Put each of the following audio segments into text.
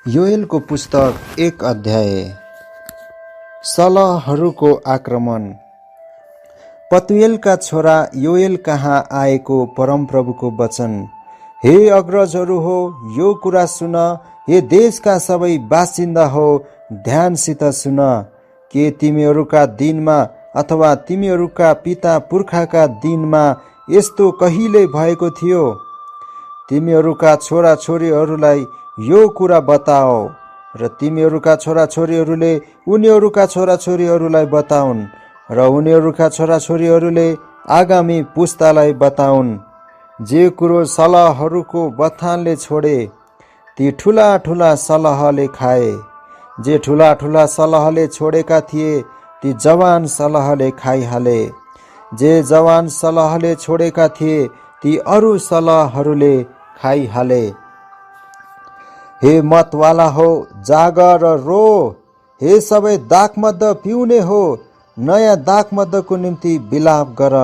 योएलको पुस्तक 1 अध्याय। सलहहरूको आक्रमण। पतुएलका छोरा योएल कहाँ आएको परमप्रभुको वचन। हे अग्रजहरू हो, यो कुरा सुन। हे देशका सबै बासिन्दा हो, ध्यानसित सुन। के तिमीहरूका दिनमा अथवा तिमीहरूका पिता पुर्खाका दिनमा यस्तो कहिले भएको थियो? तिमीहरूका छोराछोरीहरूलाई यो कुरा बताओ र तिमीहरूका छोराछोरीहरूले उनीहरूका छोराछोरीहरूलाई बताउन् र उनीहरूका छोराछोरीहरूले आगामी पुस्तालाई बताउन्। जे कुरो सलहहरूको बथानले छोडे ती ठुला ठुला सलहले खाए। जे ठुला ठुला सलहले छोडेका थिए ती जवान सलहले खाइहाले। जे जवान सलहले छोडेका थिए ती अरू सलहहरूले खाइहाले। हे मतवाला हो, जाग र रो। हे सबै दाखमद्ध पिउने हो, नयाँ दाखमद्धको निम्ति बिलाप गर,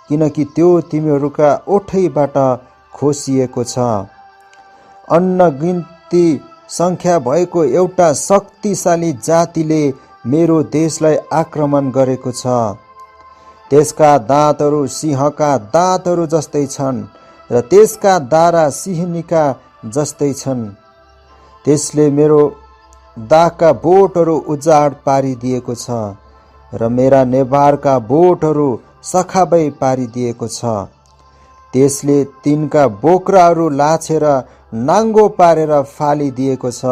किनकि त्यो तिमीहरूका ओठैबाट खोसिएको छ। अनगिन्ती संख्या भएको एउटा शक्तिशाली जातिले मेरो देशलाई आक्रमण गरेको छ। त्यसका दाँतहरू सिंहका दाँतहरू जस्तै छन् र त्यसका दारा सिंहनीका जस्तै छन्। त्यसले मेरो दागका बोटहरू उजाड पारिदिएको छ र मेरा नेवारका बोटहरू सखाबै पारिदिएको छ। त्यसले तिनका बोक्राहरू लाछेर नाङ्गो पारेर फालिदिएको छ।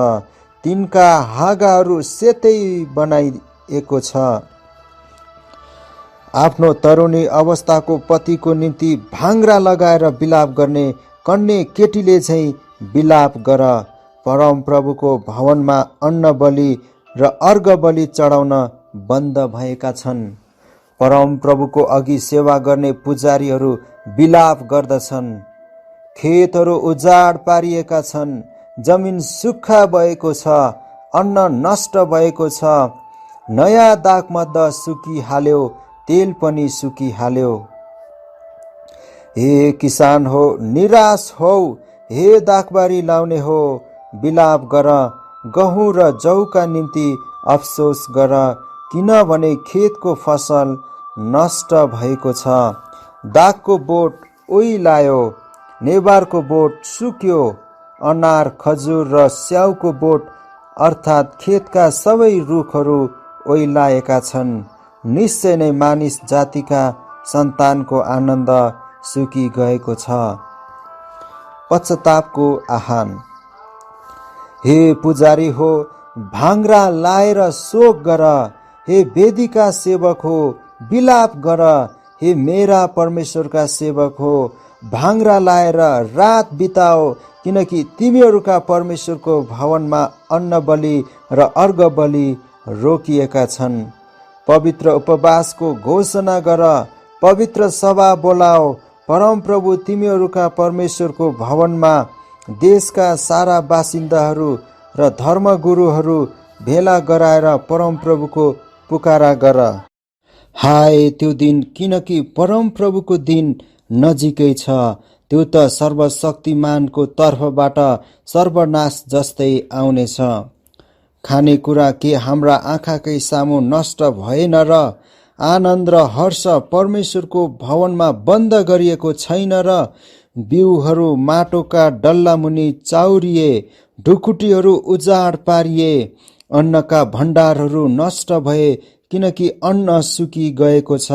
तिनका हाँगाहरू सेतै बनाइएको छ। आफ्नो तरुणी अवस्थाको पतिको निम्ति भाङ्रा लगाएर बिलाप गर्ने कन्ने केटीले चाहिँ बिलाप गर। परमप्रभुको भवनमा अन्न बलि र अर्घ बलि चढाउन बन्द भएका छन्। परमप्रभुको अघि सेवा गर्ने पुजारीहरू बिलाप गर्दछन्। खेतहरू उजाड पारिएका छन्, जमिन सुक्खा भएको छ, अन्न नष्ट भएको छ। नयाँ दाखमद्ध सुकिहाल्यो, तेल पनि सुकिहाल्यो। हे किसान हो, निराश हौ। हे दाखबारी लाउने हो, बिलाप गर। गहुँ र जौका निम्ति अफसोस गर, किनभने खेतको फसल नष्ट भएको छ। दाखको बोट ओइलायो, नेवारको बोट सुक्यो। अनार, खजुर र स्याउको बोट अर्थात् खेतका सबै रुखहरू ओइलाएका छन्। निश्चय नै मानिस जातिका सन्तानको आनन्द सुकि गएको छ। पश्चातापको आह्वान। हे पुजारी हो, भाङ्रा लाएर शोक गर। हे वेदीका सेवक हो, बिलाप गर। हे मेरा परमेश्वरका सेवक हो, भाङ्रा लाएर रात बिताओ, किनकि तिमीहरूका परमेश्वरको भवनमा अन्न बलि र अर्घ बलि रोकिएका छन्। पवित्र उपवासको घोषणा गर, पवित्र सभा बोलाओ। परमप्रभु तिमीहरूका परमेश्वरको भवनमा देशका सारा बासिन्दाहरू र धर्मगुरुहरू भेला गराएर परमप्रभुको पुकारा गर। हाय त्यो दिन, किनकि परमप्रभुको दिन नजिकै छ। त्यो त सर्वशक्तिमानको तर्फबाट सर्वनाश जस्तै आउनेछ। खानेकुरा के हाम्रा आँखाकै सामु नष्ट भएन र आनन्द र हर्ष परमेश्वरको भवनमा बन्द गरिएको छैन र? बिउहरू माटोका डल्लामुनि चाउरिए, ढुकुटीहरू उजाड पारिए, अन्नका भण्डारहरू नष्ट भए, किनकि अन्न सुकि गएको छ।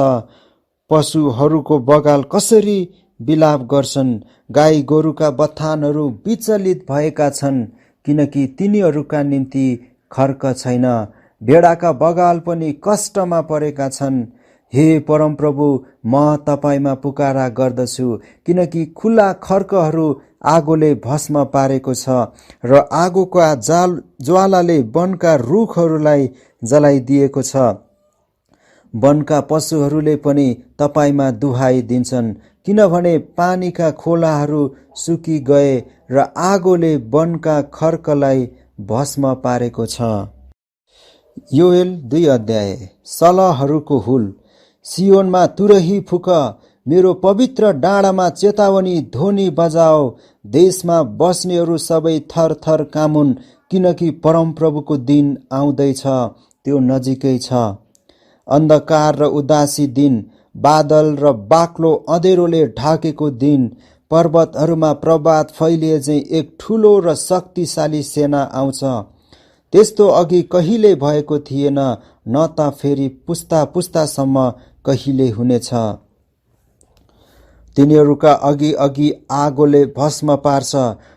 पशुहरूको बगाल कसरी बिलाप गर्छन्, गाई गोरुका बथानहरू विचलित भएका छन्, किनकि तिनीहरूका निम्ति खर्क छैन। भेडाका बगाल पनि कष्टमा परेका छन्। हे परमप्रभु, म तपाईमा पुकारा गर्दछु, किनकि खुला खर्कहरू आगोले भस्म पारेको छ र आगोका ज्वालाले वनका रुखहरूलाई जलाइदिएको छ। वनका पशुहरूले पनि तपाईमा दुहाई दिन्छन्, किनभने पानीका खोलाहरू सुकि गए र आगोले वनका खर्कलाई भस्म पारेको छ। योएल 2 अध्याय। सलहहरूको हुल। सियोनमा तुरही फुक, मेरो पवित्र डाँडामा चेतावनी ध्वनि बजाओ। देशमा बस्नेहरू सबै थर थर कामुन्, किनकि परमप्रभुको दिन आउँदैछ, त्यो नजिकै छ। अन्धकार र उदासी दिन, बादल र बाक्लो अँधेरोले ढाकेको दिन, पर्वतहरूमा प्रभात फैलिए चाहिँ एक ठुलो र शक्तिशाली सेना आउँछ। त्यस्तो अघि कहिले भएको थिएन, न त फेरि पुस्ता पुस्तासम्म कहिले हुनेछ। तिनीहरूका अघि अघि आगोले भस्म पार्छ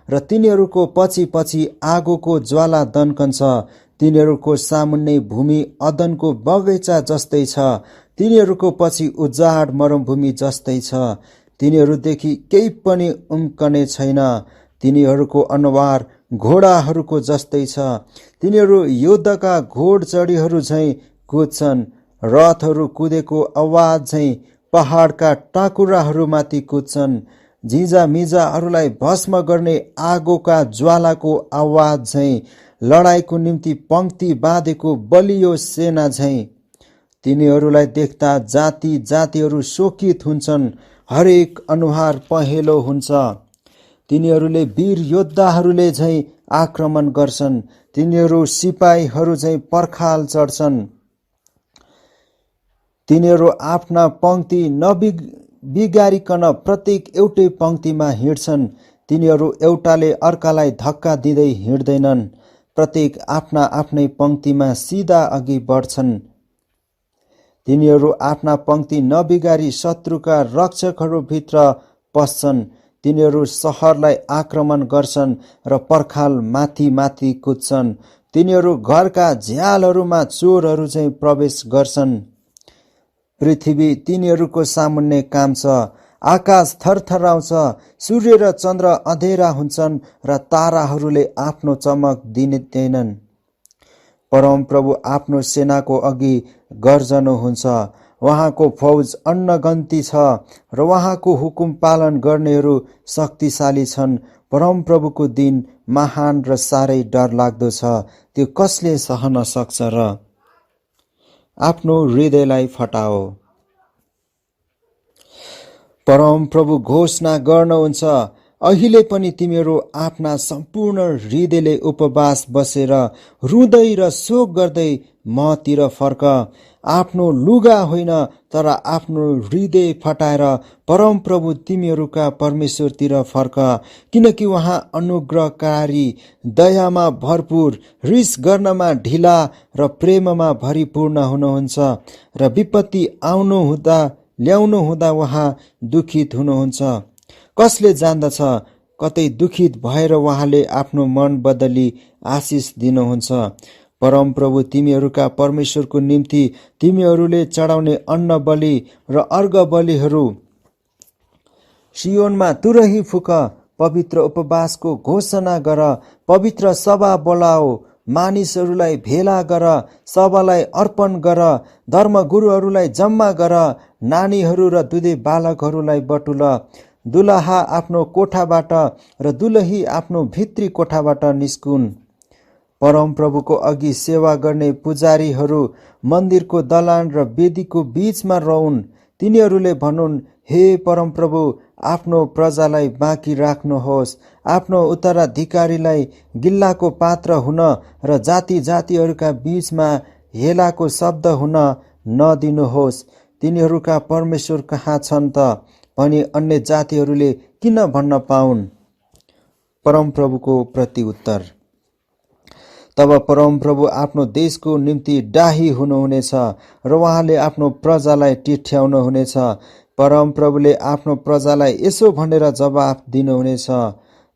र तिनीहरूको पछि पछि आगोको ज्वाला दन्कन्छ। तिनीहरूको सामुन्ने भूमि अदनको बगैँचा जस्तै छ, तिनीहरूको पछि उजाड मरुभूमि जस्तै छ। तिनीहरूदेखि केही पनि उम्कने छैन। तिनीहरूको अनुहार घोडाहरूको जस्तै छ, तिनीहरू युद्धका घोडचढीहरू झैँ कुद्छन्। रथहरू कुदेको आवाज झैँ पहाडका टाकुराहरूमाथि कुद्छन्। झिझामिझाहरूलाई भस्म गर्ने आगोका ज्वालाको आवाज झैँ, लडाईँको निम्ति पंक्ति बाँधेको बलियो सेना झैँ। तिनीहरूलाई देख्दा जाति जातिहरू शोकित हुन्छन्, हरेक अनुहार पहेँलो हुन्छ। तिनीहरूले वीर योद्धाहरूले झैँ आक्रमण गर्छन्, तिनीहरू सिपाहीहरू झैँ पर्खाल चढ्छन्। तिनीहरू आफ्ना पंक्ति नबिगारिकन प्रत्येक एउटै पंक्तिमा हिँड्छन्। तिनीहरू एउटाले अर्कालाई धक्का दिँदै हिँड्दैनन्, प्रत्येक आफ्ना आफ्नै पंक्तिमा सिधा अघि बढ्छन्। तिनीहरू आफ्ना पंक्ति नबिगारी शत्रुका रक्षकहरूभित्र पस्छन्। तिनीहरू शहरलाई आक्रमण गर्छन् र पर्खाल माथि माथि कुद्छन्। तिनीहरू घरका झ्यालहरूमा चोरहरू चाहिँ प्रवेश गर्छन्। पृथ्वी तिनीहरूको सामुन्ने काम्छ, आकाश थरथराउँछ, सूर्य र चन्द्र अँधेरा हुन्छन् र ताराहरूले आफ्नो चमक दिँदैनन्। परमप्रभु आफ्नो सेनाको अघि गर्जनुहुन्छ, उहाँको फौज अन्नगन्ती छ र उहाँको हुकुम पालन गर्नेहरू शक्तिशाली छन्। परमप्रभुको दिन महान र साह्रै डरलाग्दो छ, त्यो कसले सहन सक्छ र? आफ्नो हृदयलाई फटाओ। परमप्रभु घोषणा गर्नुहुन्छ, अहिले पनि तिमीहरू आफ्ना सम्पूर्ण हृदयले उपवास बसेर रुँदै र शोक गर्दै मतिर फर्क। आफ्नो लुगा होइन तर आफ्नो हृदय फटाएर परमप्रभु तिमीहरूका परमेश्वरतिर फर्क, किनकि उहाँ अनुग्रहकारी, दयामा भरपूर, रिस गर्नमा ढिला र प्रेममा भरिपूर्ण हुनुहुन्छ र विपत्ति ल्याउनु हुँदा उहाँ दुखित हुनुहुन्छ। कसले जान्दछ, कतै दुखित भएर उहाँले आफ्नो मन बदली आशिष दिनुहुन्छ। परमप्रभु तिमीहरूका परमेश्वरको निम्ति तिमीहरूले चढाउने अन्न बलि र अर्घ बलिहरू सियोनमा तुरही फुक, पवित्र उपवासको घोषणा गर, पवित्र सभा बोलाओ, मानिसहरूलाई भेला गर, सभालाई अर्पण गर, धर्मगुरुहरूलाई जम्मा गर, नानीहरू र दुधे बालकहरूलाई बटुल। दुलहा आफ्नो कोठाबाट र दुलही आफ्नो भित्री कोठाबाट निस्कुन्। परमप्रभुको अघि सेवा गर्ने पुजारीहरू मन्दिरको दलान र वेदीको बीचमा रहन्। तिनीहरूले भनुन्, हे परमप्रभु, आफ्नो प्रजालाई बाँकी राख्नुहोस्, आफ्नो उत्तराधिकारीलाई गिल्लाको पात्र हुन र जाति जातिहरूका बीचमा हेलाको शब्द हुन नदिनुहोस्। तिनीहरूका परमेश्वर कहाँ छन् त भनी अन्य जातिहरूले किन भन्न पाउन्? परमप्रभुको प्रत्युत्तर। तब परमप्रभु आफ्नो देशको निम्ति डाही हुनुहुनेछ र उहाँले आफ्नो प्रजालाई टिठ्याउनुहुनेछ। परमप्रभुले आफ्नो प्रजालाई यसो भनेर जवाफ दिनुहुनेछ,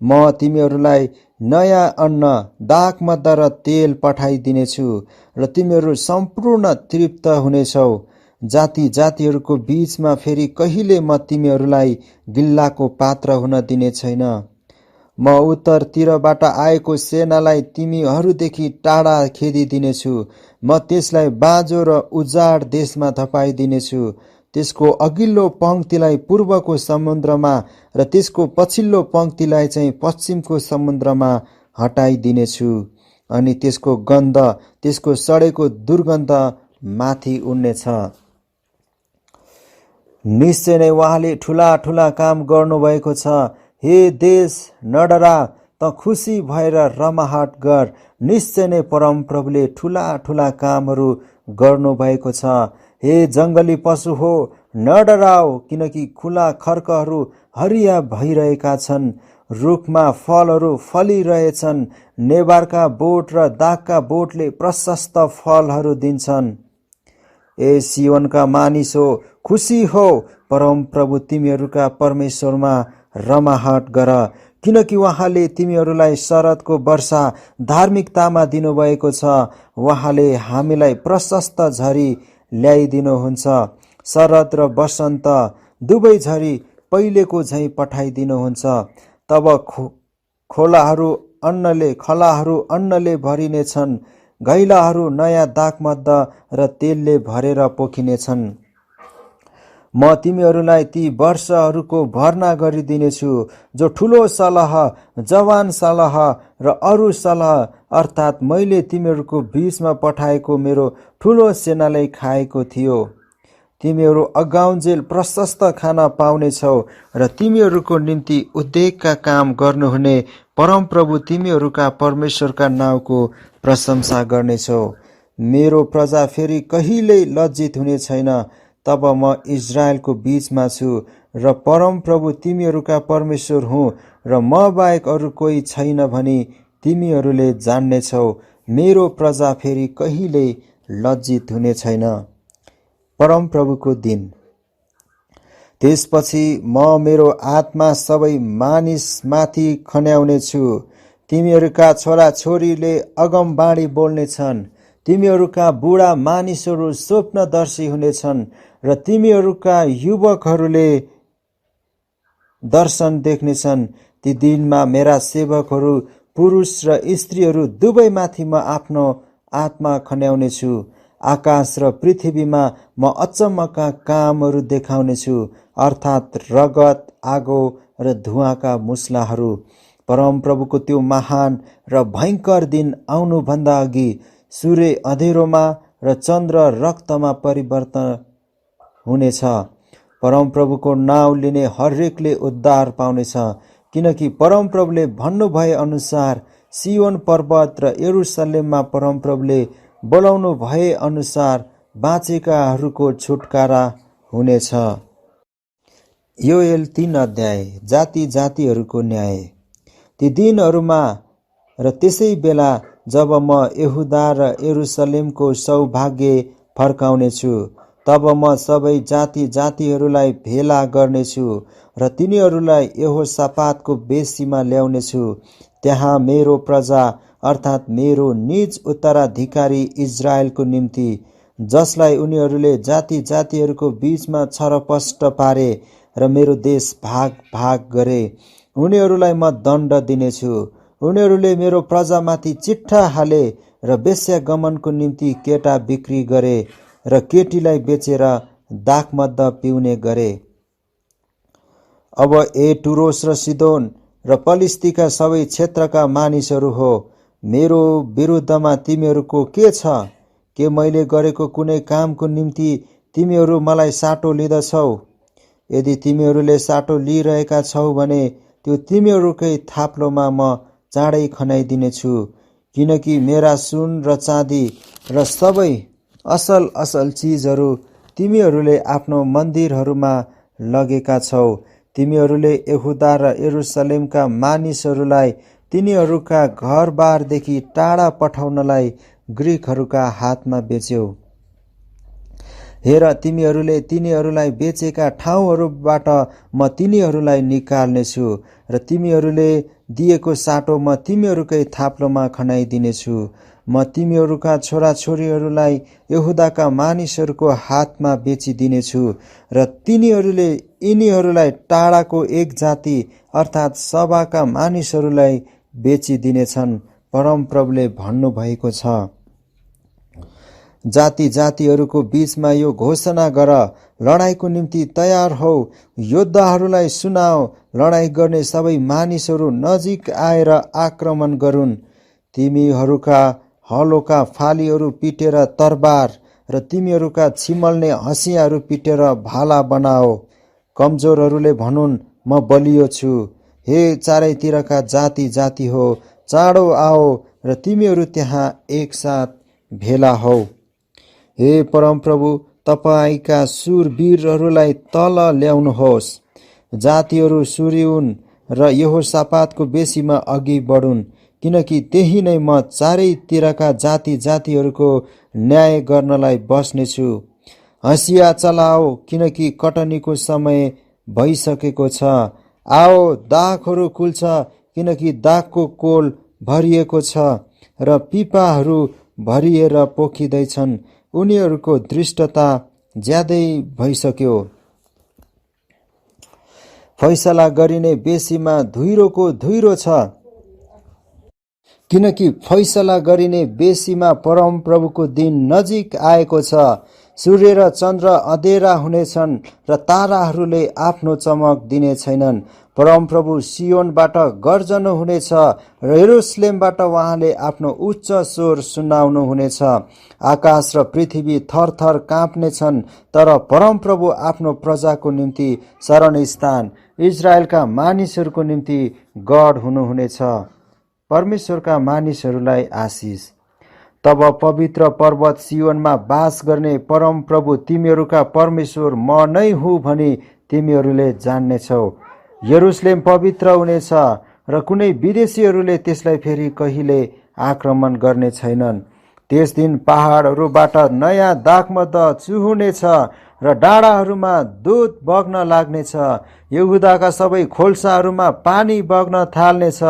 म तिमीहरूलाई नयाँ अन्न, दाखमद्दा र तेल पठाइदिनेछु र तिमीहरू सम्पूर्ण तृप्त हुनेछौ। जाति जातिहरूको बीचमा फेरि कहिले म तिमीहरूलाई गिल्लाको पात्र हुन दिने छैन। म उत्तरतिरबाट आएको सेनालाई तिमीहरूदेखि टाढा खेदिदिनेछु। म त्यसलाई बाँझो र उजाड देशमा धपाइदिनेछु। त्यसको अघिल्लो पंक्तिलाई पूर्वको समुद्रमा र त्यसको पछिल्लो पंक्तिलाई चाहिँ पश्चिमको समुद्रमा हटाइदिनेछु। अनि त्यसको गन्ध, त्यसको सडेको दुर्गन्ध माथि उड्नेछ। निश्चय नै उहाँले ठुला ठुला काम गर्नुभएको छ। हे देश, नडरा, त खुसी भएर रमाहाट गर। निश्चय नै परमप्रभुले ठुला ठुला कामहरू गर्नुभएको छ। हे जङ्गली पशु हो, नडराओ, किनकि खुला खर्कहरू हरिया भइरहेका छन्। रुखमा फलहरू फलिरहेछन्। नेबारका बोट र दागका बोटले प्रशस्त फलहरू दिन्छन्। ए सियोनका मानिस हो, खुसी हो, परमप्रभु तिमीहरूका परमेश्वरमा रमाहाट गर, किनकि उहाँले तिमीहरूलाई शरदको वर्षा धार्मिकतामा दिनुभएको छ। उहाँले हामीलाई प्रशस्त झरी ल्याइदिनुहुन्छ। शरद र वसन्त दुवै झरी पहिलेको झैँ पठाइदिनुहुन्छ। तब खलाहरू अन्नले भरिनेछन्। घैलाहरू नयाँ दाखमद्द र तेलले भरेर पोखिनेछन्। म तिमीहरूलाई ती वर्षहरूको भर्ना गरिदिनेछु जो ठुलो सलह, जवान सलह र अरू सलह अर्थात् मैले तिमीहरूको बीचमा पठाएको मेरो ठुलो सेनाले खाएको थियो। तिमीहरू अगाउन्जेल प्रशस्त खाना पाउनेछौ र तिमीहरूको निम्ति उद्योगका काम गर्नुहुने परमप्रभु तिमीहरूका परमेश्वरका नाउँको प्रशंसा गर्नेछौ। मेरो प्रजा फेरि कहिल्यै लज्जित हुने छैन। तब म इजरायलको बीचमा छु र परमप्रभु तिमीहरूका परमेश्वर हुँ र म बाहेक अरू कोही छैन भनी तिमीहरूले जान्नेछौ। मेरो प्रजा फेरि कहिल्यै लज्जित हुने छैन। परमप्रभुको दिन। त्यसपछि म मेरो आत्मा सबै मानिसमाथि खन्याउने छु। तिमीहरूका छोराछोरीले अगमबाणी बोल्नेछन्। तिमीहरूका बुढा मानिसहरू स्वप्नदर्शी हुनेछन् र तिमीहरूका युवकहरूले दर्शन देख्नेछन्। ती दिनमा मेरा सेवकहरू पुरुष र स्त्रीहरू दुवैमाथि म आफ्नो आत्मा खन्याउनेछु। आकाश र पृथ्वीमा म अचम्मका कामहरू देखाउनेछु, अर्थात् रगत, आगो र धुवाँका मुस्लाहरू। परमप्रभुको त्यो महान र भयङ्कर दिन आउनुभन्दा अघि सूर्य अँधेरोमा र चन्द्र रक्तमा परिवर्तन हुनेछ। परमप्रभुको नाउँ लिने हरेकले उद्धार पाउनेछ, किनकि परमप्रभुले भन्नुभए अनुसार सियोन पर्वत र यरुसलेममा परमप्रभुले बोलाउनु भए अनुसार बाँचेकाहरूको छुटकारा हुनेछ। योएल 3 अध्याय। जाति जातिहरूको न्याय। ती दिनहरूमा र त्यसै बेला जब म यहुदा र यरुसलेमको सौभाग्य फर्काउनेछु, तब म सबै जाति जातिहरूलाई भेला गर्नेछु र तिनीहरूलाई यहोशापातको बेसीमा ल्याउनेछु। त्यहाँ मेरो प्रजा अर्थात् मेरो निज उत्तराधिकारी इजरायलको निम्ति, जसलाई उनीहरूले जाति जातिहरूको बीचमा छरपष्ट पारे र मेरो देश भाग भाग गरे, उनीहरूलाई म दण्ड दिनेछु। उनीहरूले मेरो प्रजामाथि चिट्ठा हाले र वेश्यागमनको निम्ति केटा बिक्री गरे र केटीलाई बेचेर दाखमद्द पिउने गरे। अब ए टुरोस र सिदोन र पलिस्तीका सबै क्षेत्रका मानिसहरू हो, मेरो विरुद्धमा तिमीहरूको के छ? के मैले गरेको कुनै कामको निम्ति तिमीहरू मलाई साटो लिँदछौ? यदि तिमीहरूले साटो लिइरहेका छौ भने त्यो तिमीहरूकै थाप्लोमा म चाँडै खनाइदिनेछु, किनकि मेरा सुन र चाँदी र सबै असल असल चिजहरू तिमीहरूले आफ्नो मन्दिरहरूमा लगेका छौ। तिमीहरूले यहुदा र यरुसलेमका मानिसहरूलाई तिनीहरूका घरबारदेखि टाढा पठाउनलाई ग्रीकहरूका हातमा बेच्यौ। हेर, तिमीहरूले तिनीहरूलाई बेचेका ठाउँहरूबाट म तिनीहरूलाई निकाल्नेछु र तिमीहरूले दिएको साटो म तिमीहरूकै थाप्लोमा खनाइदिनेछु। म तिमीहरूका छोराछोरीहरूलाई यहुदाका मानिसहरूको हातमा बेचिदिनेछु र तिनीहरूले यिनीहरूलाई टाढाको एक जाति अर्थात् सभाका मानिसहरूलाई बेचिदिनेछन्। परमप्रभुले भन्नुभएको छ। जाति जातिहरूको बीचमा यो घोषणा गर, लडाईँको निम्ति तयार हौ, योद्धाहरूलाई सुनाऊ, लडाईँ गर्ने सबै मानिसहरू नजिक आएर आक्रमण गरून्। तिमीहरूका हलोका फालीहरू पिटेर तरबार र तिमीहरूका छिमल्ने हँसियाहरू पिटेर भाला बनाओ। कमजोरहरूले भनुन्, म बलियो छु। हे चारैतिरका जाति जाति हो, चाँडो आओ र तिमीहरू त्यहाँ एकसाथ भेला हौ। हे परमप्रभु, तपाईका शूरवीरहरूलाई तल ल्याउनुहोस्। जातिहरू सुरिउन् र यहोशापातको बेसीमा अघि बढुन्, किनकि त्यही नै म चारैतिरका जाति जातिहरूको न्याय गर्नलाई बस्नेछु। हँसिया चलाओ, किनकि कटनीको समय भइसकेको छ। आओ, दाखहरू कुल्छ, किनकि दाखको कोल भरिएको छ र पिपाहरू भरिएर पोखिँदैछन्। उनीहरूको दृष्टता ज्यादै भइसक्यो। फैसला गरिने बेसीमा धुइरोको धुइरो छ, किनकि फैसला गरिने बेसीमा परमप्रभुको दिन नजिक आएको छ। सूर्य र चन्द्र अँधेरा हुनेछन् र ताराहरूले आफ्नो चमक दिने छैनन्। परमप्रभु सियोनबाट गर्जनु हुनेछ र यरुसलेमबाट उहाँले आफ्नो उच्च स्वर सुनाउनु हुनेछ। आकाश र पृथ्वी थरथर काँप्नेछन्, तर परमप्रभु आफ्नो प्रजाको निम्ति शरणस्थान, इजरायलका मानिसहरूको निम्ति गढ हुनुहुनेछ। परमेश्वरका मानिसहरूलाई आशिष। तब पवित्र पर्वत सियोनमा बास गर्ने परमप्रभु तिमीहरूका परमेश्वर म नै हुँ भनी तिमीहरूले जान्नेछौ। यरुसलेम पवित्र हुनेछ र कुनै विदेशीहरूले त्यसलाई फेरि कहिले आक्रमण गर्ने छैनन्। त्यस दिन पहाडहरूबाट नयाँ दाखमद चुहुनेछ र डाँडाहरूमा दुध बग्न लाग्नेछ। यहुदाका सबै खोल्साहरूमा पानी बग्न थाल्नेछ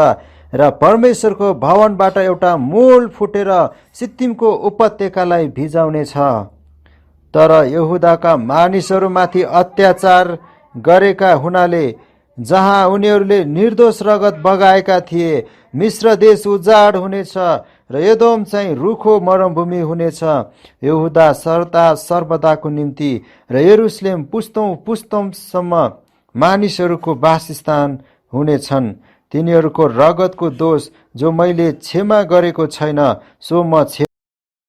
र परमेश्वरको भवनबाट एउटा मूल फुटेर सित्तिमको उपत्यकालाई भिजाउनेछ। तर यहुदाका मानिसहरूमाथि अत्याचार गरेका हुनाले, जहाँ उनीहरूले निर्दोष रगत बगाएका थिए, मिश्र देश उजाड हुनेछ र एदोम चाहिँ रुखो मरुभूमि हुनेछ। यहुदा सदा सर्वदाको निम्ति र यरुसलेम पुस्तौं पुस्तौंसम्म मानिसहरूको वासस्थान हुनेछन्। तिनीहरूको रगतको दोष जो मैले क्षमा गरेको छैन, सो म